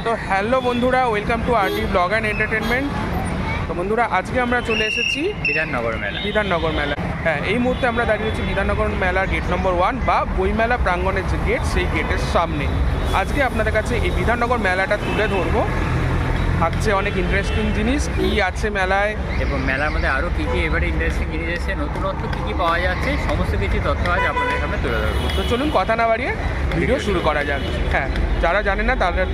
তো হ্যালো বন্ধুরা, welcome to RT blog and entertainment. তো বন্ধুরা, আজকে আমরা চলে এসেছি বিধাননগর মেলা। হ্যাঁ, এই মুহূর্তে আমরা দাঁড়িয়ে আছি বিধাননগর মেলার গেট নম্বর 1 বা বইমেলা প্রাঙ্গণের যে গেট, সেই গেটের সামনে। আজকে আপনাদের কাছে এই বিধাননগর মেলাটা তুলে ধরবো। থাকছে অনেক ইন্টারেস্টিং জিনিস কি আছে মেলায়, এবং মেলার মধ্যে আরও কী কী এবারে ইন্টারেস্টিং জিনিস এসেছে, নতুনত্ব কী কী পাওয়া যাচ্ছে, সমস্ত কিছু তথ্য আজ আপনাদের সামনে তুলে ধরবো। তো চলুন কথা না বাড়িয়ে ভিডিও শুরু করা যাক। হ্যাঁ, যারা জানেন না তাদের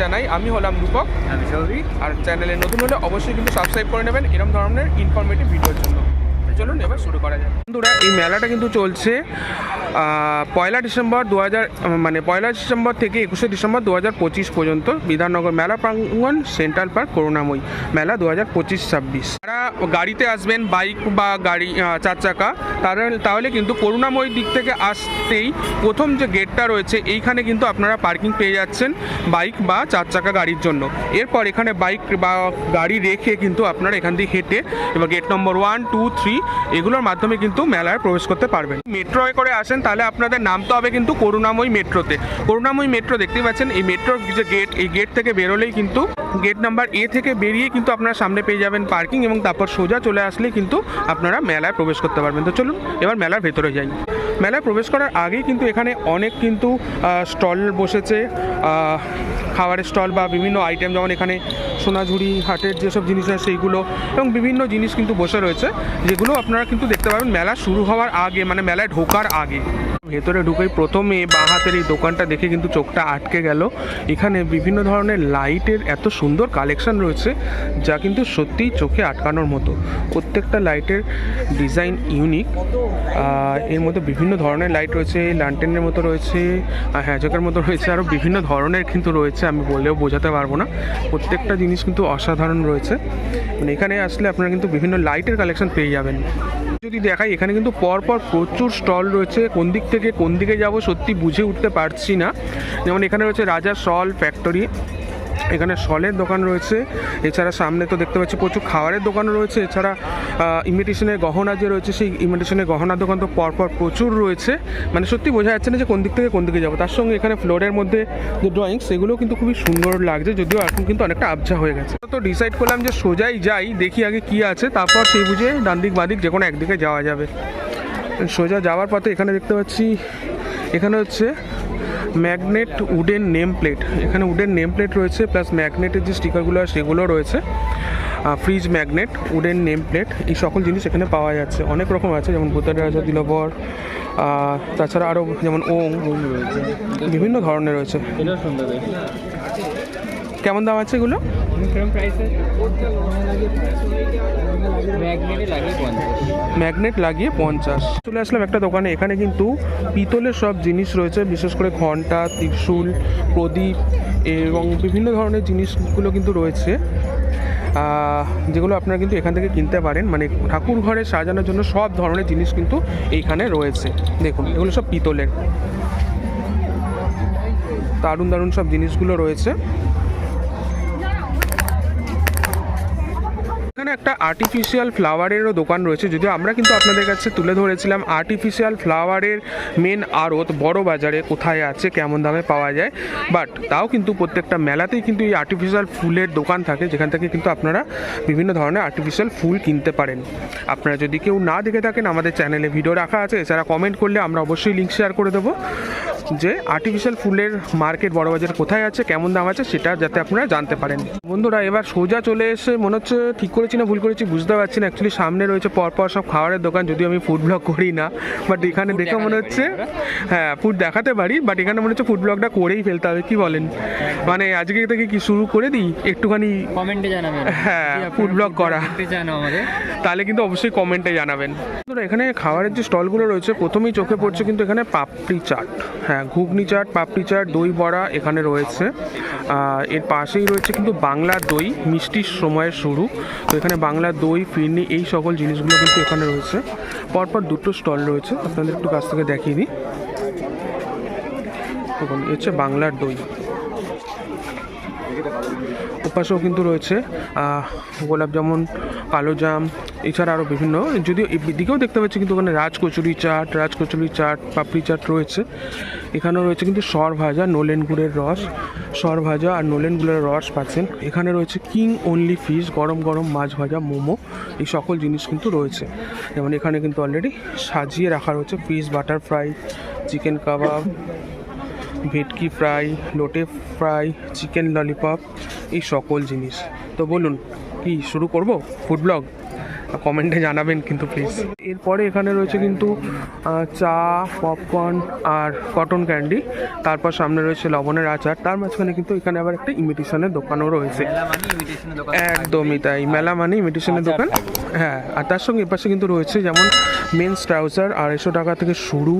জানাই, আমি হলাম রূপক, আমি সৌভিক। আর চ্যানেলে নতুন হলে অবশ্যই কিন্তু সাবস্ক্রাইব করে নেবেন এরকম ধরনের ইনফরমেটিভ ভিডিওর জন্য। চলুন এবার শুরু করা যাক। বন্ধুরা, এই মেলাটা কিন্তু চলছে পয়লা ডিসেম্বর থেকে 21শে ডিসেম্বর 2025 পর্যন্ত বিধাননগর মেলা প্রাঙ্গণ, সেন্ট্রাল পার্ক, করুণাময়ী মেলা 2025-26। যারা গাড়িতে আসবেন, বাইক বা গাড়ি 4 চাকা, তাহলে কিন্তু করুণাময়ীর দিক থেকে আসতেই প্রথম যে গেটটা রয়েছে এইখানে কিন্তু আপনারা পার্কিং পেয়ে যাচ্ছেন বাইক বা 4 চাকা গাড়ির জন্য। এরপর এখানে বাইক বা গাড়ি রেখে কিন্তু আপনারা এখান দিয়ে হেঁটে এবার গেট নম্বর 1, 2, 3 এগুলোর মাধ্যমে কিন্তু মেলায় প্রবেশ করতে পারবেন। মেট্রোয় করে আসেন তাহলে আপনাদের নামতে হবে কিন্তু করুণাময়ী মেট্রোতে। করুণাময়ী মেট্রো দেখতেই পাচ্ছেন, এই মেট্রোর যে গেট, এই গেট থেকে বেরোলেই কিন্তু গেট নাম্বার A থেকে বেরিয়ে কিন্তু আপনারা সামনে পেয়ে যাবেন পার্কিং, এবং তারপর সোজা চলে আসলেই কিন্তু আপনারা মেলায় প্রবেশ করতে পারবেন। তো চলুন এবার মেলার ভেতরে যাই। মেলায় প্রবেশ করার আগেই কিন্তু এখানে অনেক কিন্তু স্টল বসেছে, খাবারের স্টল বা বিভিন্ন আইটেম, যেমন এখানে সোনাঝুরি হাটের যেসব জিনিস আছে সেইগুলো, এবং বিভিন্ন জিনিস কিন্তু বসে রয়েছে, যেগুলো আপনারা কিন্তু দেখতে পাবেন মেলা শুরু হওয়ার আগে, মানে মেলায় ঢোকার আগে। ভেতরে ঢুকেই প্রথমে বাঁ হাতের এই দোকানটা দেখে কিন্তু চোখটা আটকে গেল। এখানে বিভিন্ন ধরনের লাইটের এত সুন্দর কালেকশন রয়েছে যা কিন্তু সত্যিই চোখে আটকানোর মতো। প্রত্যেকটা লাইটের ডিজাইন ইউনিক। এর মধ্যে বিভিন্ন ধরনের লাইট রয়েছে, ল্যান্টেনের মতো রয়েছে, হ্যাজকের মতো রয়েছে, আরও বিভিন্ন ধরনের কিন্তু রয়েছে, আমি বললেও বোঝাতে পারবো না। প্রত্যেকটা জিনিস কিন্তু অসাধারণ রয়েছে। মানে এখানে আসলে আপনারা কিন্তু বিভিন্ন লাইটের কালেকশন পেয়ে যাবেন। যদি দেখাই, এখানে কিন্তু পরপর প্রচুর স্টল রয়েছে। কোন দিক থেকে কোন দিকে যাব সত্যি বুঝে উঠতে পারছি না। যেমন এখানে রয়েছে রাজা শল ফ্যাক্টরি, এখানে শলের দোকান রয়েছে। এছাড়া সামনে তো দেখতে পাচ্ছি প্রচুর খাবারের দোকানও রয়েছে। এছাড়া ইমিটেশনের গহনা যে রয়েছে, সেই ইমিটেশনের গহনার দোকান তো পরপর প্রচুর রয়েছে। মানে সত্যি বোঝা যাচ্ছে না যে কোন দিক থেকে কোন দিকে যাবো। তার সঙ্গে এখানে ফ্লোরের মধ্যে যে ড্রয়িং, সেগুলোও কিন্তু খুবই সুন্দর লাগছে, যদিও এখন কিন্তু অনেকটা আবঝা হয়ে গেছে। তো ডিসাইড করলাম যে সোজাই যাই, দেখি আগে কি আছে, তারপর সেই বুঝে ডান দিক বাঁ দিক যে কোনো একদিকে যাওয়া যাবে। সোজা যাওয়ার পথে এখানে দেখতে পাচ্ছি, এখানে হচ্ছে ম্যাগনেট উডেন নেম প্লেট। এখানে উডেন নেম প্লেট রয়েছে, প্লাস ম্যাগনেটের যে স্টিকারগুলো আছে সেগুলো রয়েছে। Fridge magnet, wooden name plate, এই সকল জিনিস এখানে পাওয়া যাচ্ছে। অনেক রকম আছে, যেমন ভূতের রাজা, দিলবর, তাছাড়া আরও যেমন ওং রয়েছে, বিভিন্ন ধরনের রয়েছে। কেমন দাম আছে এগুলো? ম্যাগনেট লাগিয়ে 50। চলে আসলাম একটা দোকানে, এখানে কিন্তু পিতলের সব জিনিস রয়েছে, বিশেষ করে ঘণ্টা, ত্রিশূল, প্রদীপ এবং বিভিন্ন ধরনের জিনিসগুলো কিন্তু রয়েছে, যেগুলো আপনারা কিন্তু এখান থেকে কিনতে পারেন। মানে ঠাকুর ঘরে সাজানোর জন্য সব ধরনের জিনিস কিন্তু এইখানে রয়েছে। দেখুন, এগুলো সব পিতলের, দারুণ দারুণ সব জিনিসগুলো রয়েছে। এখানে একটা আর্টিফিশিয়াল ফ্লাওয়ারেরও দোকান রয়েছে, যদিও আমরা কিন্তু আপনাদের কাছে তুলে ধরেছিলাম আর্টিফিশিয়াল ফ্লাওয়ারের মেন আড়ত বড় বাজারে কোথায় আছে, কেমন দামে পাওয়া যায়। বাট তাও কিন্তু প্রত্যেকটা মেলাতেই কিন্তু এই আর্টিফিশিয়াল ফুলের দোকান থাকে, যেখান থেকে কিন্তু আপনারা বিভিন্ন ধরনের আর্টিফিশিয়াল ফুল কিনতে পারেন। আপনারা যদি কেউ না দেখে থাকেন, আমাদের চ্যানেলে ভিডিও রাখা আছে, এছাড়া কমেন্ট করলে আমরা অবশ্যই লিঙ্ক শেয়ার করে দেবো, যে আর্টিফিশিয়াল ফুলের মার্কেট বড়বাজার কোথায় আছে, কেমন দাম আছে, সেটা যাতে আপনারা জানতে পারেন। বন্ধুরা, এবার সোজা চলে এসে মনে হচ্ছে ঠিক করেছি না ভুল করেছি বুঝতে পারছি না। অ্যাকচুয়ালি সামনে রয়েছে পরপর সব খাবারের দোকান, যদিও আমি ফুড ব্লগ করি না, বাট এখানে দেখে মনে হচ্ছে, হ্যাঁ ফুড দেখাতে পারি, বাট এখানে মনে হচ্ছে ফুড ব্লগটা করেই ফেলতে হবে। কি বলেন? মানে আজকে থেকে কি শুরু করে দিই একটুখানি, কমেন্টে জানাবেন। হ্যাঁ, ফুড ব্লগ করা, তাহলে কিন্তু অবশ্যই কমেন্টে জানাবেন। এখানে খাবারের যে স্টলগুলো রয়েছে, প্রথমেই চোখে পড়ছে কিন্তু এখানে পাপড়ি চাট, হ্যাঁ ঘুগনি চাট, পাপড়ি চাট, দই বড়া এখানে রয়েছে। এর পাশেই রয়েছে কিন্তু বাংলার দই, মিষ্টির সময় শুরু। তো এখানে বাংলার দই, ফিরনি, এই সকল জিনিসগুলো কিন্তু এখানে রয়েছে। পরপর দুটো স্টল রয়েছে, আপনাদের একটু কাছ থেকে দেখিয়ে দিই। দেখুন, এ হচ্ছে বাংলার দই। ওপাশেও কিন্তু রয়েছে গোলাপ জামুন, কালো জাম, এছাড়া আরও বিভিন্ন, যদিও এদিকেও দেখতে পাচ্ছি কিন্তু ওখানে রাজকচুরি চাট, পাপড়ি চাট রয়েছে। এখানেও রয়েছে কিন্তু সর ভাজা, নলেন গুড়ের রস, সর ভাজা আর নলেন গুড়ের রস পাচ্ছেন। এখানে রয়েছে কিং অনলি ফিশ, গরম গরম মাছ ভাজা, মোমো, এই সকল জিনিস কিন্তু রয়েছে। যেমন এখানে কিন্তু অলরেডি সাজিয়ে রাখা রয়েছে ফিশ বাটার ফ্রাই, চিকেন কাবাব, ভেটকি ফ্রাই, লোটে ফ্রাই, চিকেন ললিপপ, এই সকল জিনিস। তো বলুন কি শুরু করব ফুড ব্লগ? কমেন্টে জানাবেন কিন্তু প্লিজ। এরপরে এখানে রয়েছে কিন্তু চা, পপকর্ন আর কটন ক্যান্ডি, তারপর সামনে রয়েছে লবণের আচার, তার মাঝখানে কিন্তু এখানে আবার একটা ইমিটেশনের দোকানও রয়েছে। একদমই তাই, মেলা মানে ইমিটেশনের দোকান। হ্যাঁ, আর তার সঙ্গে এপাশে কিন্তু রয়েছে যেমন মেন্স ট্রাউজার 250 টাকা থেকে শুরু,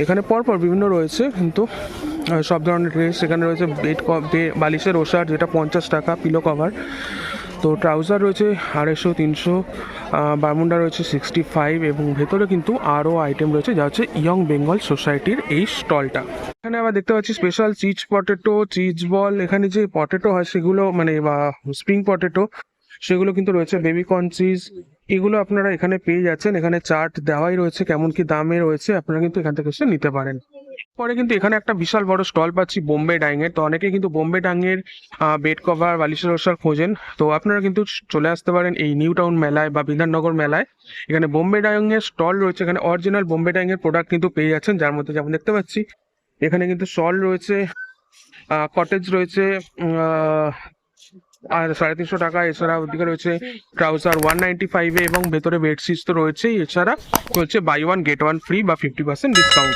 এখানে পরপর বিভিন্ন রয়েছে কিন্তু সব ধরনের ড্রেস। এখানে রয়েছে বালিশের ওষার, যেটা 50 টাকা, পিলো কভার। তো ট্রাউজার রয়েছে 250, 300, বারমুন্ডা রয়েছে 65, এবং ভেতরে কিন্তু আরও আইটেম রয়েছে, যা হচ্ছে ইয়ং বেঙ্গল সোসাইটির এই স্টলটা। এখানে আবার দেখতে পাচ্ছি special cheese potato, cheese ball, এখানে যে পটেটো হয় সেগুলো মানে বা স্প্রিং পটেটো সেগুলো কিন্তু রয়েছে, বেবিকর্ন চিজ, এগুলো আপনারা এখানে পেয়ে যাচ্ছেন। এখানে চার্ট দেওয়াই রয়েছে কেমন কি দামে রয়েছে, আপনারা কিন্তু এখান থেকে এসে নিতে পারেন। পরে কিন্তু এখানে একটা বিশাল বড় স্টল পাচ্ছি বোম্বে ডাইংয়ের। তো অনেকে কিন্তু বোম্বে ডাইংয়ের বেড কভার, বালিশের ওষার খোঁজেন, তো আপনারা কিন্তু চলে আসতে পারেন এই নিউ টাউন মেলায় বা বিধাননগর মেলায়। এখানে বোম্বে ডাইংয়ের স্টল রয়েছে, এখানে অরিজিনাল বোম্বে ডাইংয়ের প্রোডাক্ট কিন্তু পেয়ে যাচ্ছেন, যার মধ্যে যেমন দেখতে পাচ্ছি এখানে কিন্তু শল রয়েছে, কটেজ রয়েছে আর 350 টাকা। এছাড়া ওদিকে রয়েছে ট্রাউজার 195 এবং ভেতরে বেডশিটস তো রয়েছেই। এছাড়া চলছে buy one get one free বা 50% ডিসকাউন্ট।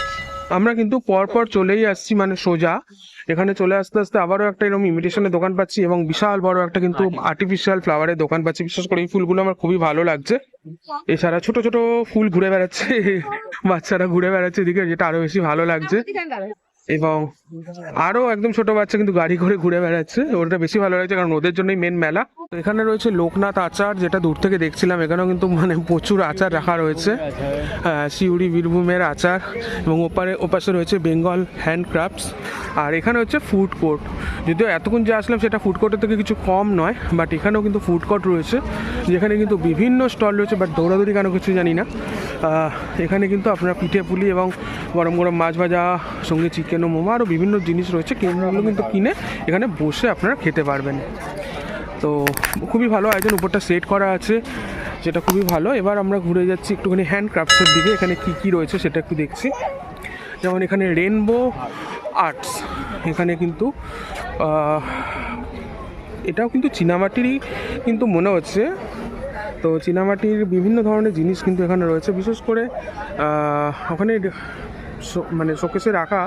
আমরা কিন্তু পরপর চলেই আসছি, মানে সোজা এখানে চলে আসতে আসতে আবারও একটা এরকম ইমিটেশনের দোকান পাচ্ছি, এবং বিশাল বড় একটা কিন্তু আর্টিফিশিয়াল ফ্লাওয়ারের দোকান পাচ্ছি। বিশেষ করে এই ফুলগুলো আমার খুবই ভালো লাগছে। এছাড়া ছোট ছোট ফুল ঘুরে বেড়াচ্ছে, বাচ্চারা ঘুরে বেড়াচ্ছে এদিকে, যেটা আরো বেশি ভালো লাগছে। এবং আরো একদম ছোট বাচ্চা কিন্তু গাড়ি করে ঘুরে বেড়াচ্ছে, ওটা বেশি ভালো লাগছে কারণ ওদের জন্যই মেন মেলা। তো এখানে রয়েছে লোকনাথ আচার, যেটা দূর থেকে দেখছিলাম, এখানেও কিন্তু মানে প্রচুর আচার রাখা রয়েছে, সিউড়ি বীরভূমের আচার, এবং ওপাশে রয়েছে বেঙ্গল হ্যান্ডক্রাফটস। আর এখানে হচ্ছে ফুড কোর্ট, যদিও এতক্ষণ যে আসলাম সেটা ফুড কোর্টের থেকে কিছু কম নয়, বাট এখানেও কিন্তু ফুড কোর্ট রয়েছে, যেখানে কিন্তু বিভিন্ন স্টল রয়েছে, বাট দৌড়াদৌড়ি কেন কিছু জানি না। এখানে কিন্তু আপনারা পিঠে পুলি এবং গরম গরম মাছ ভাজা, সঙ্গে চিকেন ও মোমো, আরও বিভিন্ন জিনিস রয়েছে, কেনাগুলো কিন্তু কিনে এখানে বসে আপনারা খেতে পারবেন। তো খুবই ভালো আয়োজন, উপরটা সেট করা আছে, যেটা খুবই ভালো। এবার আমরা ঘুরে যাচ্ছি একটুখানি হ্যান্ডক্রাফটসের দিকে, এখানে কি কি রয়েছে সেটা একটু দেখছি। যেমন এখানে রেনবো আর্টস, এখানে কিন্তু এটাও কিন্তু চীনামাটিরই কিন্তু মনে হচ্ছে। তো চীনামাটির বিভিন্ন ধরনের জিনিস কিন্তু এখানে রয়েছে, বিশেষ করে ওখানে মানে শোকেসে রাখা,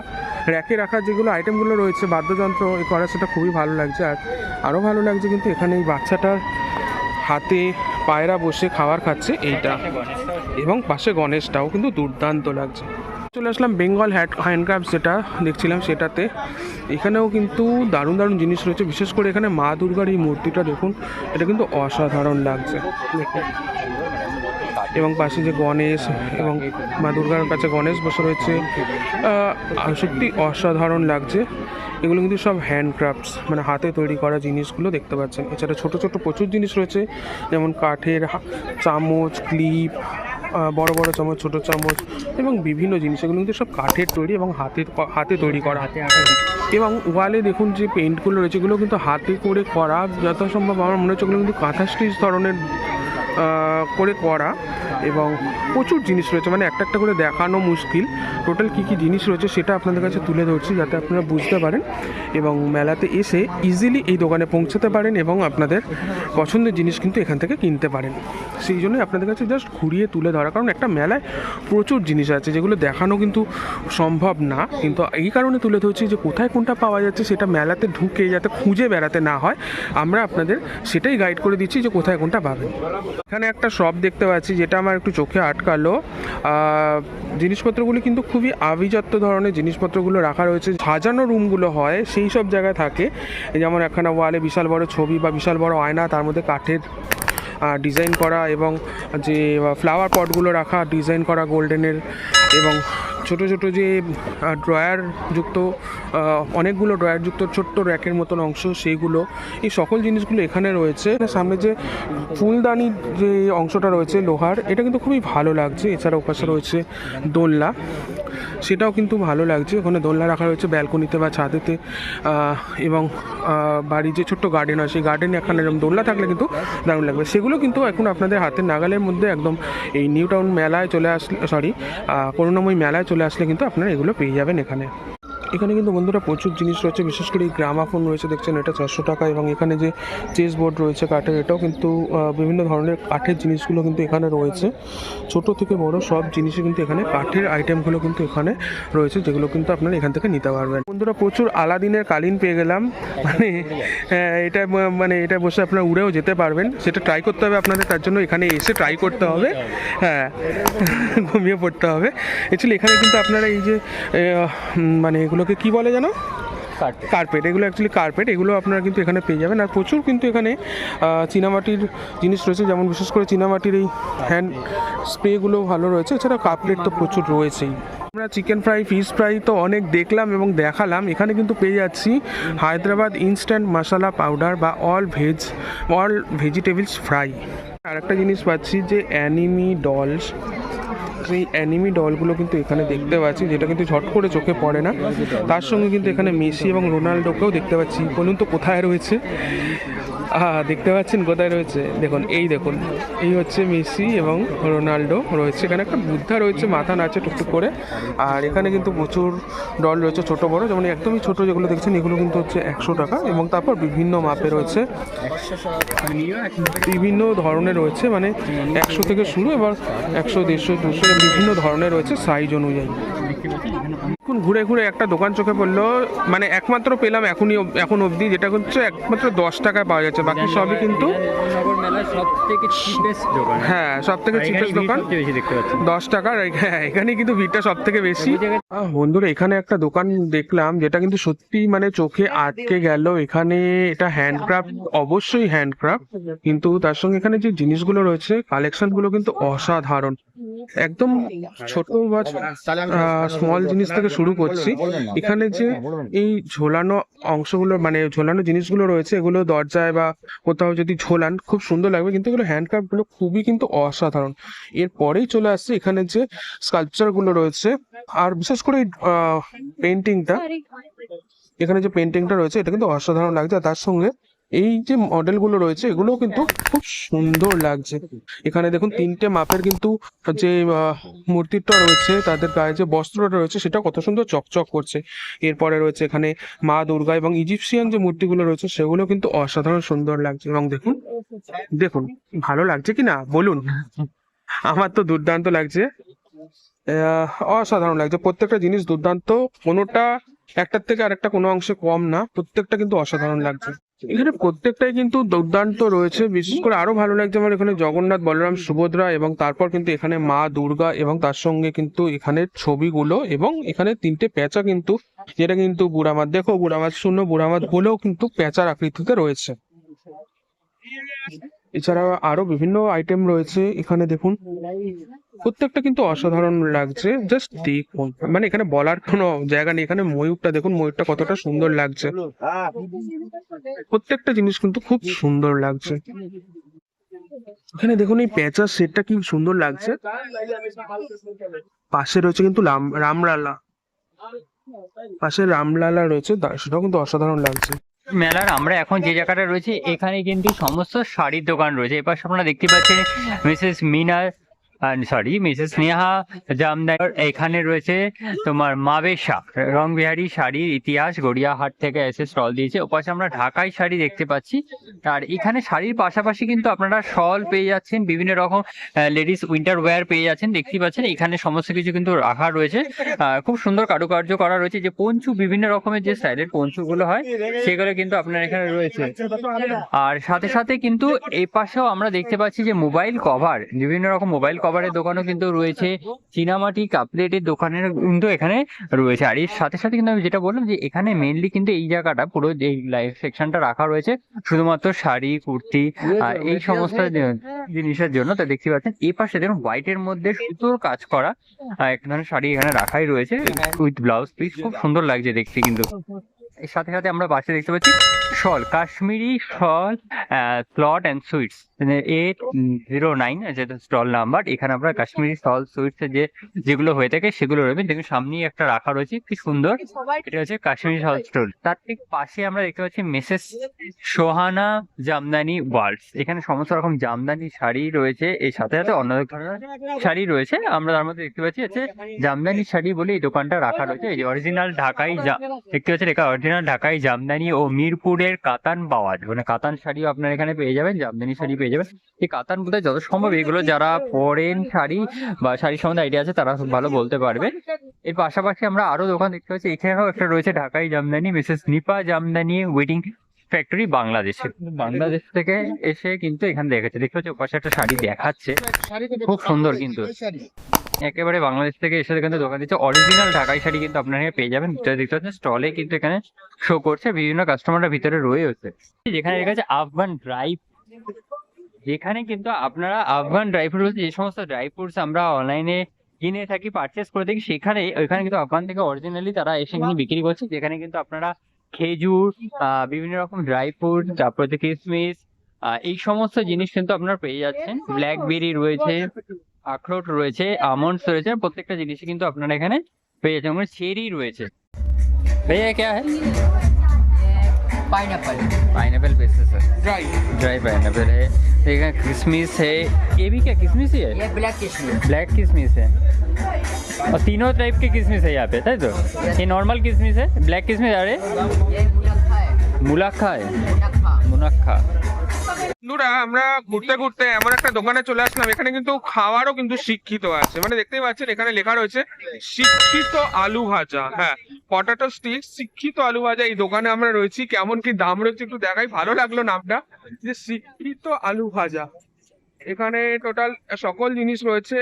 র্যাকে রাখা যেগুলো আইটেমগুলো রয়েছে বাদ্যযন্ত্র করা, সেটা খুবই ভালো লাগছে। আর আরও ভালো লাগছে কিন্তু এখানে এই বাচ্চাটার হাতে পায়রা বসে খাবার খাচ্ছে এইটা, এবং পাশে গণেশটাও কিন্তু দুর্দান্ত লাগছে। চলে আসলাম বেঙ্গল হ্যান্ডক্রাফটস যেটা দেখছিলাম সেটাতে, এখানেও কিন্তু দারুণ দারুণ জিনিস রয়েছে। বিশেষ করে এখানে মা দুর্গার এই মূর্তিটা দেখুন, এটা কিন্তু অসাধারণ লাগছে দেখুন, এবং পাশে যে গণেশ এবং মা দুর্গার কাছে গণেশ বসে রয়েছে, সত্যি অসাধারণ লাগছে। এগুলো কিন্তু সব হ্যান্ডক্রাফটস, মানে হাতে তৈরি করা জিনিসগুলো দেখতে পাচ্ছেন। এছাড়া ছোট ছোট প্রচুর জিনিস রয়েছে, যেমন কাঠের চামচ, ক্লিপ, বড় বড় চামচ, ছোট চামচ, এবং বিভিন্ন জিনিস, এগুলো কিন্তু সব কাঠের তৈরি এবং হাতে তৈরি করা। এবং ওয়ালে দেখুন যে পেন্টগুলো রয়েছে, এগুলো কিন্তু হাতে করে করা, যথাসম্ভব আমার মনে হচ্ছে ওগুলো কিন্তু কাঁথা স্টিচ ধরনের করে করা, এবং প্রচুর জিনিস রয়েছে, মানে একটা একটা করে দেখানো মুশকিল। টোটাল কী কী জিনিস রয়েছে সেটা আপনাদের কাছে তুলে ধরছি, যাতে আপনারা বুঝতে পারেন এবং মেলাতে এসে ইজিলি এই দোকানে পৌঁছাতে পারেন, এবং আপনাদের পছন্দের জিনিস কিন্তু এখান থেকে কিনতে পারেন। সেই জন্যই আপনাদের কাছে জাস্ট ঘুরিয়ে তুলে ধরা, কারণ একটা মেলায় প্রচুর জিনিস আছে যেগুলো দেখানো কিন্তু সম্ভব না, কিন্তু এই কারণে তুলে ধরছি যে কোথায় কোনটা পাওয়া যাচ্ছে সেটা মেলাতে ঢুকে যাতে খুঁজে বেড়াতে না হয়, আমরা আপনাদের সেটাই গাইড করে দিচ্ছি যে কোথায় কোনটা পাবেন। এখানে একটা শপ দেখতে পাচ্ছি যেটা আমার একটু চোখে আটকালো, জিনিসপত্রগুলি কিন্তু খুবই আভিজাত্য ধরনের জিনিসপত্রগুলো রাখা রয়েছে, সাজানো রুমগুলো হয় সেই সব জায়গায় থাকে। যেমন একখানা ওয়ালে বিশাল বড় ছবি বা বিশাল বড় আয়না, তার মধ্যে কাঠের ডিজাইন করা, এবং যে ফ্লাওয়ার পটগুলো রাখা ডিজাইন করা গোল্ডেনের, এবং ছোট ছোট যে ড্রয়ার যুক্ত অনেকগুলো ড্রয়ার যুক্ত ছোট্ট র্যাকের মতন অংশ, সেইগুলো এই সকল জিনিসগুলো এখানে রয়েছে। সামনে যে ফুলদানির যে অংশটা রয়েছে লোহার, এটা কিন্তু খুবই ভালো লাগছে। এছাড়া ওপাশে রয়েছে দোলনা, সেটাও কিন্তু ভালো লাগছে। ওখানে দোলনা রাখা রয়েছে ব্যালকনিতে বা ছাদেতে, এবং বাড়ির যে ছোট্ট গার্ডেন হয় সেই গার্ডেনে এখানে এরকম দোলনা থাকলে কিন্তু দারুণ লাগবে। সেগুলো কিন্তু এখন আপনাদের হাতের নাগালের মধ্যে একদম এই নিউ টাউন মেলায় চলে আসলে, করুণাময়ী মেলায় চলে আসলে কিন্তু আপনারা এগুলো পেয়ে যাবেন এখানে। এখানে কিন্তু বন্ধুরা প্রচুর জিনিস রয়েছে, বিশেষ করে এই গ্রামাফোন রয়েছে, দেখছেন এটা 400 টাকা। এবং এখানে যে চেস বোর্ড রয়েছে কাঠের, এটাও কিন্তু বিভিন্ন ধরনের কাঠের জিনিসগুলো কিন্তু এখানে রয়েছে। ছোট থেকে বড় সব জিনিসই কিন্তু এখানে কাঠের আইটেমগুলো কিন্তু এখানে রয়েছে, যেগুলো কিন্তু আপনারা এখান থেকে নিতে পারবেন। বন্ধুরা প্রচুর আলাদিনের কালীন পেয়ে গেলাম, এটা বসে আপনারা উড়েও যেতে পারবেন। সেটা ট্রাই করতে হবে আপনাদের, তার জন্য এখানে এসে ট্রাই করতে হবে। হ্যাঁ, ঘুমিয়ে পড়তে হবে। অ্যাকচুয়ালি এখানে কিন্তু আপনারা এই যে এগুলোকে কি বলে জানো, কার্পেট, এগুলো অ্যাকচুয়ালি কার্পেট, এগুলো আপনারা কিন্তু এখানে পেয়ে যাবেন। আর প্রচুর কিন্তু এখানে চীনামাটির জিনিস রয়েছে, যেমন বিশেষ করে চীনামাটির এই হ্যান্ড স্প্রেগুলো ভালো রয়েছে। এছাড়া কাপলেট তো প্রচুর রয়েছেই। আমরা চিকেন ফ্রাই, ফিশ ফ্রাই তো অনেক দেখলাম এবং দেখালাম। এখানে কিন্তু পেয়ে যাচ্ছি হায়দ্রাবাদ ইনস্ট্যান্ট মশলা পাউডার বা অল ভেজিটেবলস ফ্রাই। আর একটা জিনিস পাচ্ছি যে অ্যানিমি ডলস, সেই অ্যানিমি ডলগুলো কিন্তু এখানে দেখতে পাচ্ছি, যেটা কিন্তু ঝট করে চোখে পড়ে না। তার সঙ্গে কিন্তু এখানে মেসি এবং রোনাল্ডোকেও দেখতে পাচ্ছি। বলুন তো কোথায় রয়েছে? দেখতে পাচ্ছেন কোথায় রয়েছে? দেখুন, এই হচ্ছে মেসি এবং রোনাল্ডো রয়েছে। এখানে একটা বুদ্ধা রয়েছে, মাথা নাচে টুকটুক করে। আর এখানে কিন্তু প্রচুর ডল রয়েছে, ছোট বড়। যেমন একদমই ছোট যেগুলো দেখছেন এগুলো কিন্তু হচ্ছে 100 টাকা, এবং তারপর বিভিন্ন মাপে রয়েছে, বিভিন্ন ধরনের রয়েছে, 100 থেকে শুরু, এবার 100, 150, 200 বিভিন্ন ধরনের রয়েছে সাইজ অনুযায়ী। এখন ঘুরে ঘুরে একটা দোকান চোখে পড়লো, একমাত্র পেলাম এখন অবধি, যেটা হচ্ছে একমাত্র 10 টাকায় পাওয়া যাচ্ছে। বাকি সবই কিন্তু হ্যাঁ, সব থেকে চিপেস্ট দোকান 10 টাকার। হ্যাঁ, এখানে কিন্তু ভিড়টা সব থেকে বেশি। বন্ধুরা এখানে একটা দোকান দেখলাম, যেটা কিন্তু সত্যি চোখে আটকে গেল। এখানে এটা হ্যান্ডক্রাফট, অবশ্যই হ্যান্ডক্রাফট, কিন্তু তার সঙ্গে এখানে যে জিনিসগুলো রয়েছে, কালেকশনগুলো কিন্তু অসাধারণ। একদম ছোট বা স্মল জিনিস থেকে শুরু করছি। এখানে যে এই ঝোলানো অংশগুলো, ঝোলানো জিনিসগুলো রয়েছে, এগুলো দরজায় বা কোথাও যদি ঝোলান খুব সুন্দর লাগবে, কিন্তু এগুলো হ্যান্ডক্রাফট গুলো খুবই কিন্তু অসাধারণ। এরপরেই চলে আসছে এখানে যে স্কাল্পচার গুলো রয়েছে, আর বিশেষ করে পেন্টিংটা, এখানে যে পেন্টিংটা রয়েছে এটা কিন্তু অসাধারণ লাগছে। আর তার সঙ্গে এই যে মডেলগুলো রয়েছে এগুলোও কিন্তু খুব সুন্দর লাগছে। এখানে দেখুন 3টে মাপের কিন্তু যে মূর্তিটা রয়েছে, তাদের গায়ে যে বস্ত্রটা রয়েছে সেটা কত সুন্দর চকচক করছে। এরপরে রয়েছে এখানে মা দুর্গা এবং ইজিপশিয়ান যে মূর্তিগুলো রয়েছে সেগুলো কিন্তু অসাধারণ সুন্দর লাগছে। এবং দেখুন ভালো লাগছে কি না বলুন? আমার তো দুর্দান্ত লাগছে, অসাধারণ লাগছে। প্রত্যেকটা জিনিস দুর্দান্ত, কোনোটা একটার থেকে আরেকটা কোনো অংশে কম না, প্রত্যেকটা কিন্তু অসাধারণ লাগছে। এখানে প্রত্যেকটাই কিন্তু দুর্দান্ত রয়েছে। বিশেষ করে আরো ভালো লাগছে আমার এখানে জগন্নাথ, বলরাম, সুভদ্রা, এবং তারপর কিন্তু এখানে মা দুর্গা, এবং তার সঙ্গে কিন্তু এখানে ছবিগুলো, এবং এখানে 3টে পেঁচা কিন্তু, যেটা কিন্তু বুড়ামাত, দেখো বুড়ামাত শূন্য, বুড়ামাত বলেও কিন্তু পেঁচার আকৃতিতে রয়েছে। এছাড়া আরো বিভিন্ন আইটেম রয়েছে এখানে, দেখুন প্রত্যেকটা কিন্তু অসাধারণ লাগছে। জাস্ট দেখুন, এখানে বলার কোনো জায়গা নেই। এখানে ময়ূরটা দেখুন, ময়ূরটা কতটা সুন্দর লাগছে। প্রত্যেকটা জিনিস কিন্তু খুব সুন্দর লাগছে। এখানে দেখুন এই পেঁচার সেটটা কি সুন্দর লাগছে। পাশে রয়েছে কিন্তু রামলালা, পাশে রামলালা রয়েছে, সেটাও কিন্তু অসাধারণ লাগছে। মেলার আমরা এখন যে জায়গাটা রয়েছে এখানে কিন্তু সমস্ত শাড়ির দোকান রয়েছে। এবার আপনারা দেখতে পাচ্ছেন মিসেস স্নেহা জামদার। এখানে রয়েছে তোমার মাবেশা, রংবিহারি শাড়ির ইতিহাস, গড়িয়াহাট থেকে এসে স্টল দিয়েছে। ওপাশে আমরা ঢাকাই শাড়ি দেখতে পাচ্ছি। আর এখানে শাড়ির পাশাপাশি কিন্তু আপনারা শল পেয়ে যাচ্ছেন, বিভিন্ন রকম লেডিস উইন্টার ওয়্যার পেয়ে যাচ্ছেন। দেখতে পাচ্ছেন এখানে সমস্ত কিছু কিন্তু রাখা রয়েছে, খুব সুন্দর কারুকার্য করা রয়েছে। যে পঞ্চু, বিভিন্ন রকমের যে স্টাইলের পঞ্চুগুলো হয় সেগুলো কিন্তু আপনার এখানে রয়েছে। আর সাথে সাথে কিন্তু এই পাশেও আমরা দেখতে পাচ্ছি যে মোবাইল কভার, বিভিন্ন রকম মোবাইল কভারের দোকানও কিন্তু রয়েছে, চীনামাটি কাপ প্লেটের দোকানের কিন্তু এখানে রয়েছে। আর এর সাথে সাথে কিন্তু আমি যেটা বললাম যে এখানে মেইনলি কিন্তু এই জায়গাটা পুরো এই লাইভ সেকশনটা রাখা রয়েছে শুধুমাত্র শাড়ি, কুর্তি আর এই সমস্ত জিনিসের জন্য। তা দেখতে পাচ্ছেন এই পাশে দেখুন হোয়াইটের মধ্যে সুতোর কাজ করা এক ধরনের শাড়ি এখানে রাখাই রয়েছে উইথ ব্লাউজ পিস, খুব সুন্দর লাগছে দেখতে। কিন্তু এর সাথে সাথে আমরা পাশে দেখতে পাচ্ছি শল, কাশ্মীরি শল প্লট অ্যান্ড সুইটস 809 যেটা স্টল নাম্বার। এখানে আমরা কাশ্মীরি শল সুইটস যেগুলো হয়ে থাকে সেগুলো রয়েছে। দেখুন সামনেই একটা রাখা রয়েছে, কি সুন্দর, এটা হচ্ছে কাশ্মীরি শল স্টোর। তার ঠিক পাশে আমরা দেখতে পাচ্ছি মেসেস সোহানা জামদানি ওয়ার্ল্ডস। এখানে সমস্ত রকম জামদানি শাড়ি রয়েছে, এর সাথে সাথে অন্য ধরনের শাড়ি রয়েছে। আমরা তার মধ্যে দেখতে পাচ্ছি হচ্ছে জামদানি শাড়ি বলে এই দোকানটা রাখা রয়েছে। এই যে অরিজিনাল ঢাকাই দেখতে পাচ্ছেন, এটা অরিজিনাল ঢাকাই জামদানি ও মিরপুরের কাতান বাওয়াজ, মানে কাতান শাড়িও আপনারা এখানে পেয়ে যাবেন, জামদানি শাড়ি পেয়ে যাবেন। এই কাতান বোধহয় যত সম্ভব এগুলো যারা পরেন শাড়ি বা শাড়ির সম্বন্ধে আইডিয়া আছে তারা খুব ভালো বলতে পারবে। এর পাশাপাশি আমরা আরো দোকান দেখতে পাচ্ছি, এখানেও একটা রয়েছে ঢাকাই Jamdani, Mrs Nipa Jamdani wedding factory বাংলাদেশে। বাংলাদেশ থেকে এসে কিন্তু এখানে দেখেছে, দেখতে পাচ্ছি ওপাশে একটা শাড়ি দেখাচ্ছে, খুব সুন্দর কিন্তু একেবারে বাংলাদেশ থেকে এসে এখানে দোকান দিচ্ছে। অরিজিনাল ঢাকাই শাড়ি কিন্তু আপনারা এখানে পেয়ে যাবেন। ভিতরে দেখতে পাচ্ছেন স্টলে কিন্তু এখানে শো করছে, বিভিন্ন কাস্টমাররা ভিতরে রয়েছে। যেখানে লেখা আছে আফগান ড্রাই, যেখানে কিন্তু আপনারা আফগান ড্রাই ফ্রুট বলতে যে সমস্ত ড্রাই ফ্রুটস আমরা অনলাইনে কিনে থাকি, পারচেস করে থাকি, সেখানে ওইখানে কিন্তু আফগান থেকে অরিজিনালি তারা এসে কিন্তু বিক্রি করছে। যেখানে কিন্তু আপনারা খেজুর, বিভিন্ন রকম ড্রাই ফ্রুট, তারপর হচ্ছে কিশমিশ, এই সমস্ত জিনিস কিন্তু আপনারা পেয়ে যাচ্ছেন। ব্ল্যাকবেরি রয়েছে, আখরোট রয়েছে, আমন্ডস রয়েছে, প্রত্যেকটা জিনিসই কিন্তু আপনারা এখানে পেয়ে যাচ্ছেন। মানে চেরি রয়েছে। भैया क्या है? पाइनएप्पल। पाइनएप्पल पीसेस है, ड्राई पाइनएप्पल है। देखा किशमिश है, ये भी क्या किशमिश ही है? ये ब्लैक किशमिश। ब्लैक किशमिश है, और तीनों टाइप के किशमिश है यहाँ पे, है तो? ये नॉर्मल किशमिश है, ब्लैक किशमिश, अरे ये मुनक्खा है। मुलाक्खा है, मुनक्खा। मुनक्खा। বন্ধুরা আমরা ঘুরতে ঘুরতে এমন একটা দোকানে চলে আসলাম, এখানে কিন্তু খাওয়ারও কিন্তু শিক্ষিত আছে। মানে দেখতেই পাচ্ছেন এখানে লেখা রয়েছে শিক্ষিত আলু ভাজা। হ্যাঁ, পটাটো স্টিক শিক্ষিত আলু ভাজা। এই দোকানে আমরা রয়েছি, কেমন কি দাম রয়েছে একটু দেখাই। ভালো লাগলো নামটা, যে শিক্ষিত আলু ভাজা। এখানে টোটাল সকল জিনিস রয়েছে,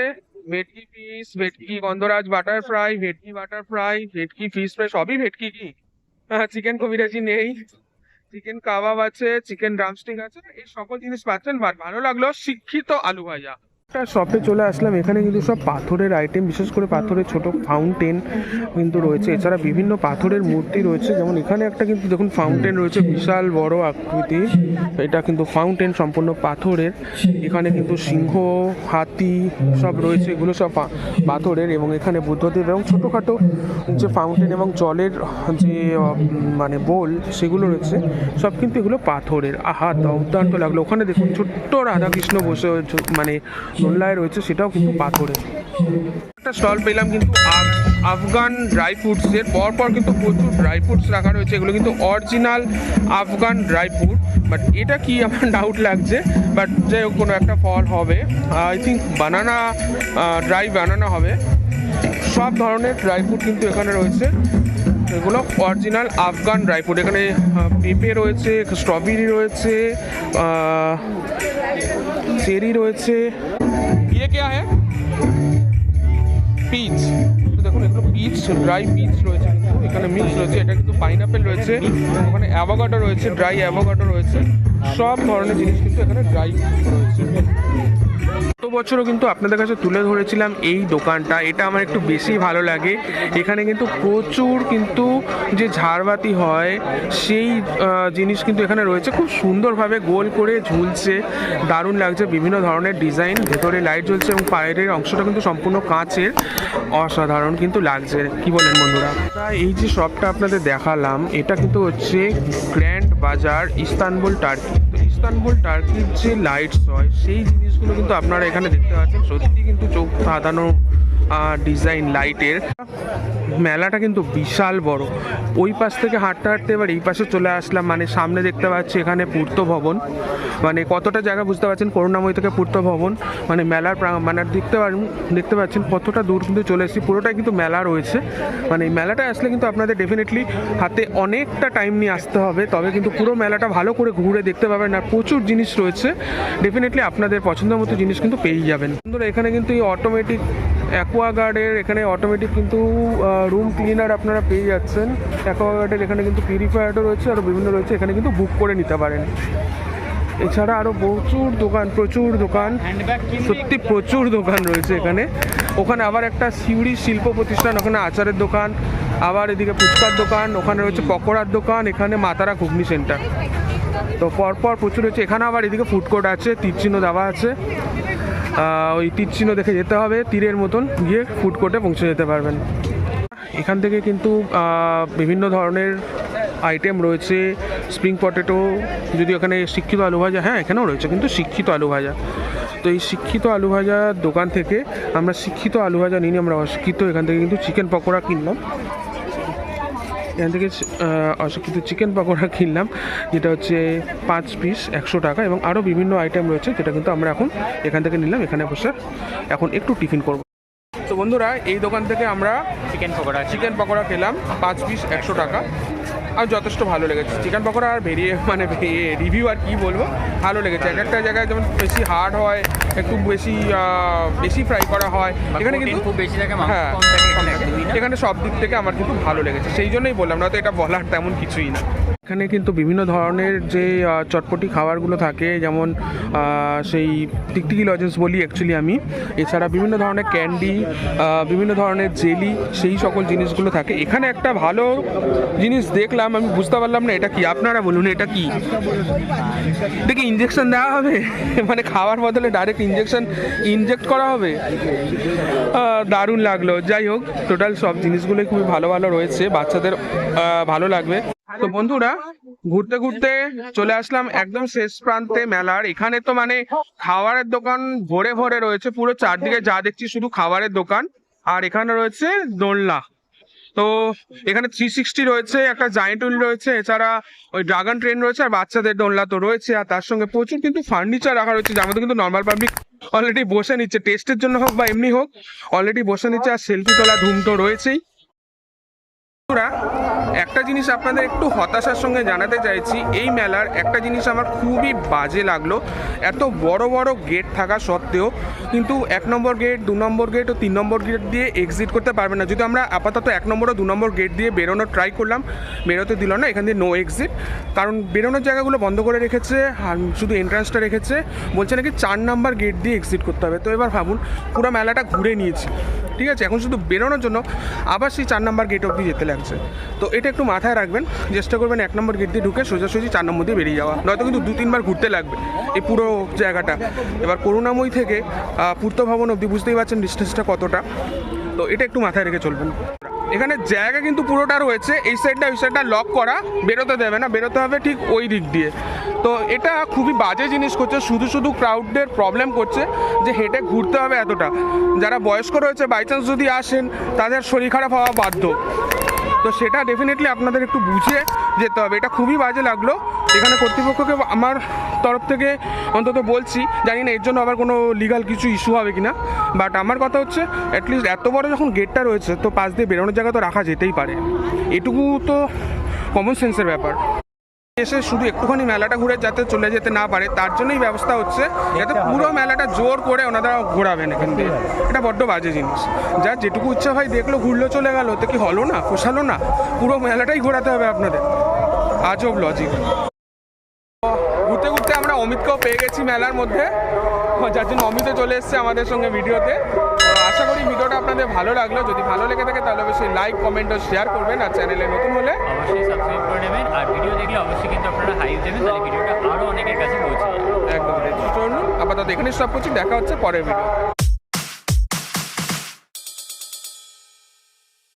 ভেটকি পিস, ভেটকি গন্ধরাজ বাটার ফ্রাই, ভেটকি বাটার ফ্রাই, ভেটকি ফিশ ফ্রাই, সবই ভেটকি। কি চিকেন কবিরাজি নেই, চিকেন কাবাব আছে, চিকেন ড্রামস্টিক আছে, এই সকল জিনিস পাচ্ছেন। বাট ভালো লাগলো শিক্ষিত আলু ভাজা। একটা শপে চলে আসলাম, এখানে কিন্তু সব পাথরের আইটেম, বিশেষ করে পাথরের ছোট ফাউন্টেন কিন্তু রয়েছে। এছাড়া বিভিন্ন পাথরের মূর্তি রয়েছে, যেমন এখানে একটা কিন্তু দেখুন ফাউন্টেন রয়েছে, বিশাল বড় আকৃতি। এটা কিন্তু ফাউন্টেন সম্পূর্ণ পাথরের। এখানে কিন্তু সিংহ, হাতি সব রয়েছে, এগুলো সব পাথরের। এবং এখানে বুদ্ধদেব এবং ছোটোখাটো যে ফাউন্টেন এবং জলের যে মানে বোল সেগুলো রয়েছে, সব কিন্তু এগুলো পাথরের। আহা, দুর্দান্ত লাগলো। ওখানে দেখুন ছোট্ট রাধাকৃষ্ণ বসে মানে দোলনায় রয়েছে, সেটাও কিন্তু পাথরের। একটা স্টল পেলাম কিন্তু আফগান ড্রাই ফ্রুটসের। পরপর কিন্তু প্রচুর ড্রাই ফ্রুটস রাখা রয়েছে, এগুলো কিন্তু original Afghan dry fruit. But এটা কি আমার ডাউট লাগছে, বাট যাই হোক কোনো একটা ফল হবে, আই থিঙ্ক বানানা, ড্রাই বানানা হবে। সব ধরনের ড্রাই ফ্রুট কিন্তু এখানে রয়েছে, এগুলো অরিজিনাল আফগান ড্রাই ফ্রুট। এখানে পেঁপে রয়েছে, স্ট্রবেরি রয়েছে, চেরি রয়েছে। ये क्या है? পিচ। দেখুন এগুলো পিচ, ড্রাই পিচ রয়েছে, কিন্তু এখানে মিক্স রয়েছে। এটা কিন্তু পাইনাপেল রয়েছে, ওখানে অ্যাভোকাডো রয়েছে, ড্রাই অ্যাভোকাডো রয়েছে। সব ধরনের জিনিস কিন্তু এখানে ড্রাই রয়েছে। গত বছরও কিন্তু আপনাদের কাছে তুলে ধরেছিলাম এই দোকানটা, এটা আমার একটু বেশি ভালো লাগে। এখানে কিন্তু প্রচুর কিন্তু যে ঝাড়বাতি হয় সেই জিনিস কিন্তু এখানে রয়েছে, খুব সুন্দরভাবে গোল করে ঝুলছে, দারুণ লাগছে। বিভিন্ন ধরনের ডিজাইন, ভেতরে লাইট জ্বলছে এবং বাইরের অংশটা কিন্তু সম্পূর্ণ কাঁচের, অসাধারণ কিন্তু লাগছে। কি বলেন বন্ধুরা? এই যে শপটা আপনাদের দেখালাম, এটা কিন্তু হচ্ছে গ্র্যান্ড বাজার, ইস্তানবুল টার্কি। তো ইস্তানবুল টার্কির যে লাইটস হয় সেই জিনিসগুলো কিন্তু আপনারা এখানে দেখতে পাচ্ছেন, সত্যি কিন্তু চোখ ধাঁধানো ডিজাইন লাইটের। মেলাটা কিন্তু বিশাল বড়। ওই পাশ থেকে হাঁটতে হাঁটতে এবার এই পাশে চলে আসলাম, মানে সামনে দেখতে পাচ্ছি এখানে পূর্ত ভবন, মানে কতটা জায়গা বুঝতে পারছেন, করুণাময়ী থেকে পূর্ত ভবন, মানে মেলার মানে দেখতে পাচ্ছেন কতটা দূর কিন্তু চলে এসেছি। পুরোটাই কিন্তু মেলা রয়েছে, মানে এই মেলাটা আসলে কিন্তু আপনাদের ডেফিনেটলি হাতে অনেকটা টাইম নিয়ে আসতে হবে, তবে কিন্তু পুরো মেলাটা ভালো করে ঘুরে দেখতে পাবেন। আর প্রচুর জিনিস রয়েছে, ডেফিনেটলি আপনাদের পছন্দ মতো জিনিস কিন্তু পেয়েই যাবেন। বন্ধুরা এখানে কিন্তু এই অটোমেটিক অ্যাকোয়াগার্ডের এখানে অটোমেটিক কিন্তু রুম ক্লিনার আপনারা পেয়ে যাচ্ছেন। অ্যাকোয়াগার্ডের এখানে কিন্তু পিউরিফায়ারও রয়েছে, আরও বিভিন্ন রয়েছে, এখানে কিন্তু বুক করে নিতে পারেন। এছাড়া আরও প্রচুর দোকান, সত্যি প্রচুর দোকান রয়েছে এখানে। ওখানে আবার একটা সিউড়ি শিল্প প্রতিষ্ঠান, ওখানে আচারের দোকান, আবার এদিকে ফুচকার দোকান, ওখানে রয়েছে পকোড়ার দোকান, এখানে মাতারা ঘুগনি সেন্টার। তো পরপর প্রচুর রয়েছে। এখানে আবার এদিকে ফুড কোর্ট আছে, তীর চিহ্ন দেওয়া আছে, ওই তীর চিহ্ন দেখে যেতে হবে, তীরের মতন গিয়ে ফুড কোর্টে পৌঁছে যেতে পারবেন। এখান থেকে কিন্তু বিভিন্ন ধরনের আইটেম রয়েছে, স্প্রিং পটেটো, যদি ওখানে শিক্ষিত আলু ভাজা, হ্যাঁ এখানেও রয়েছে কিন্তু শিক্ষিত আলু ভাজা। তো এই শিক্ষিত আলু ভাজা দোকান থেকে আমরা শিক্ষিত আলু ভাজা নিয়ে আমরা অশিক্ষিত, এখান থেকে কিন্তু চিকেন পকোড়া কিনলাম, এখান থেকে অশিক্ষিত চিকেন পকোড়া কিনলাম, যেটা হচ্ছে 5 পিস 100 টাকা, এবং আরও বিভিন্ন আইটেম রয়েছে যেটা কিন্তু আমরা এখন এখান থেকে নিলাম। এখানে বসে এখন একটু টিফিন করব। তো বন্ধুরা এই দোকান থেকে আমরা চিকেন পকোড়া খেলাম 5 পিস 100 টাকা, আর যথেষ্ট ভালো লেগেছে চিকেন পকোড়া। আর রিভিউ আর কি বলবো, ভালো লেগেছে। এক একটা জায়গায় যেমন বেশি হার্ড হয়, একটু বেশি ফ্রাই করা হয়, এখানে কিন্তু খুব বেশি থাকে, হ্যাঁ এখানে সব দিক থেকে আমার কিন্তু ভালো লেগেছে, সেই জন্যই বললাম, না তো এটা বলার তেমন কিছুই না। এখানে কিন্তু বিভিন্ন ধরনের যে চটপটি খাবারগুলো থাকে, যেমন সেই টিকটিকি লজেন্স বলি অ্যাকচুয়ালি আমি, এছাড়া বিভিন্ন ধরনের ক্যান্ডি, বিভিন্ন ধরনের জেলি, সেই সকল জিনিসগুলো থাকে। এখানে একটা ভালো জিনিস দেখলাম, আমি বুঝতে পারলাম না এটা কি, আপনারা বলুন এটা কি। দেখি ইঞ্জেকশন দেওয়া হবে, মানে খাওয়ার বদলে ডাইরেক্ট ইনজেক্ট করা হবে। দারুণ লাগলো। যাই হোক, টোটাল সব জিনিসগুলোই খুবই ভালো ভালো রয়েছে, বাচ্চাদের ভালো লাগবে। তো বন্ধুরা ঘুরতে ঘুরতে চলে আসলাম একদম শেষ প্রান্তে মেলার। এখানে তো মানে খাবারের দোকান ভরে ভরে রয়েছে, পুরো চারদিকে যা দেখছি শুধু খাবারের দোকান। আর এখানে রয়েছে দোলনা, তো এখানে 360 রয়েছে, একটা জায়েন্ট হুইল রয়েছে, এছাড়া ওই ড্রাগন ট্রেন রয়েছে, আর বাচ্চাদের দোলনা তো রয়েছে। আর তার সঙ্গে প্রচুর কিন্তু ফার্নিচার রাখা রয়েছে, যার মধ্যে কিন্তু নর্মাল পাবলিক অলরেডি বসে নিচ্ছে, টেস্টের জন্য হোক বা এমনি হোক অলরেডি বসে নিচ্ছে। আর সেলফি তোলা ধুম তো রয়েছেই। একটা জিনিস আপনাদের একটু হতাশার সঙ্গে জানাতে চাইছি, এই মেলার একটা জিনিস আমার খুবই বাজে লাগলো, এত বড় বড় গেট থাকা সত্ত্বেও কিন্তু 1 নম্বর গেট, 2 নম্বর গেট ও 3 নম্বর গেট দিয়ে এক্সিট করতে পারবে না। যদি আমরা আপাতত 1 নম্বর ও 2 নম্বর গেট দিয়ে বেরোনোর ট্রাই করলাম, বেরোতে দিল না, এখান দিয়ে নো এক্সিট, কারণ বেরোনোর জায়গাগুলো বন্ধ করে রেখেছে, আর শুধু এন্ট্রান্সটা রেখেছে, বলছে নাকি 4 নম্বর গেট দিয়ে এক্সিট করতে হবে। তো এবার ভাবুন, পুরো মেলাটা ঘুরে নিয়েছি, ঠিক আছে, এখন শুধু বেরোনোর জন্য আবার সেই 4 নম্বর গেট অবধি যেতে লাগছে। তো এটা একটু মাথায় রাখবেন, চেষ্টা করবেন 1 নম্বর গেট দিয়ে ঢুকে সোজাসুজি 4 নম্বর দিয়ে বেরিয়ে যাওয়া, নয়তো কিন্তু 2-3 বার ঘুরতে লাগবে এই পুরো জায়গাটা। এবার করুণাময়ী থেকে পূর্ত ভবন অবধি বুঝতেই পারছেন ডিস্টেন্সটা কতটা, তো এটা একটু মাথায় রেখে চলবেন। এখানে জায়গা কিন্তু পুরোটা রয়েছে, এই সাইডটা ওই সাইডটা লক করা, বেরোতে দেবে না, বেরোতে হবে ঠিক ওই দিক দিয়ে। তো এটা খুবই বাজে জিনিস করছে, শুধু ক্রাউডের প্রবলেম করছে যে হেঁটে ঘুরতে হবে এতটা। যারা বয়স্ক রয়েছে বাই চান্স যদি আসেন, তাদের শরীর খারাপ হওয়া বাধ্য, তো সেটা ডেফিনেটলি আপনাদের একটু বুঝে যেতে হবে। এটা খুবই বাজে লাগলো। এখানে কর্তৃপক্ষকে আমার তরফ থেকে অন্তত বলছি, জানি না এর জন্য আবার কোনো লিগাল কিছু ইস্যু হবে কিনা, বাট আমার কথা হচ্ছে অ্যাটলিস্ট এত বড় যখন গেটটা রয়েছে, তো পাশ দিয়ে বেরোনোর জায়গা তো রাখা যেতেই পারে, এটুকু তো কমন সেন্সের ব্যাপার। এসে শুধু একটুখানি মেলাটা ঘুরে যাতে চলে যেতে না পারে, তার জন্যই ব্যবস্থা হচ্ছে, যাতে পুরো মেলাটা জোর করে ওনারা ঘোরাবেন এখান দিয়ে। এটা বড্ড বাজে জিনিস, যার যেটুকু ইচ্ছা হয় দেখলো, ঘুরলো, চলে গেল, তো কি হলো না, পোষালো না, পুরো মেলাটাই ঘোরাতে হবে আপনাদের, আজব লজিক। ঘুরতে ঘুরতে আমরা অমিতকেও পেয়ে গেছি মেলার মধ্যে, যার জন্য অমিতও চলে এসছে আমাদের সঙ্গে ভিডিওতে। আশা করি ভিডিওটা আপনাদের ভালো লাগলো, যদি ভালো লেগে থাকে তাহলে অবশ্যই লাইক, কমেন্ট ও শেয়ার করবেন, আর চ্যানেলে নতুন হলে অবশ্যই সাবস্ক্রাইব করে নেবেন, আর ভিডিও দেখলে অবশ্যই কিন্তু আপনারা হাইপ দেবেন, তাহলে ভিডিওটা আরও অনেকের কাছে পৌঁছে যাবে। একদম। চলুন আপাতত এখানে সব কিছু দেখা হচ্ছে পরের ভিডিও।